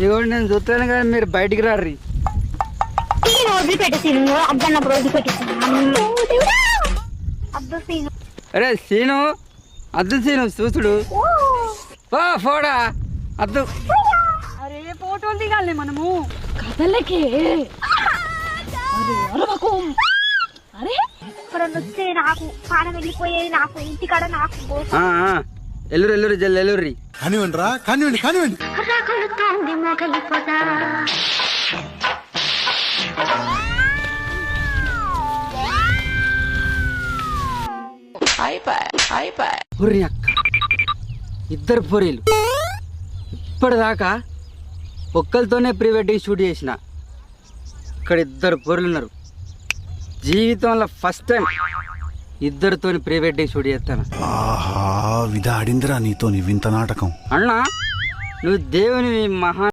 ఇవ్వండి నేను చూస్తాను కానీ మీరు బయటికి రారీ. అరే సీను అద్దు సీను చూసుడు ఫోడా అద్దు. అరే ఫోటోలు దిగాలి మనము కథలకి. అరే వస్తే నాకు పానం వెళ్ళిపోయేది, నాకు ఇంటికాడ నాకు ఎల్లురు ఎల్లురు జల్ ఎల్లుర్రి. కానివ్వండి రా, కానివ్వండి కానివ్వండి. ఉర్రి అక్క ఇద్దరు పొరీలు ఇప్పటిదాకా ఒక్కరితోనే ప్రీ వెడ్డింగ్ షూట్ చేసిన. ఇక్కడ ఇద్దరు పొరులు ఉన్నారు. జీవితంలో ఫస్ట్ టైం ఇద్దరితోని ప్రీ వెడ్డింగ్ షూట్ చేస్తాను. ఆహా విధ ఆడిందిరా నీతో వింత నాటకం. అన్నా నువ్వు దేవుని మహా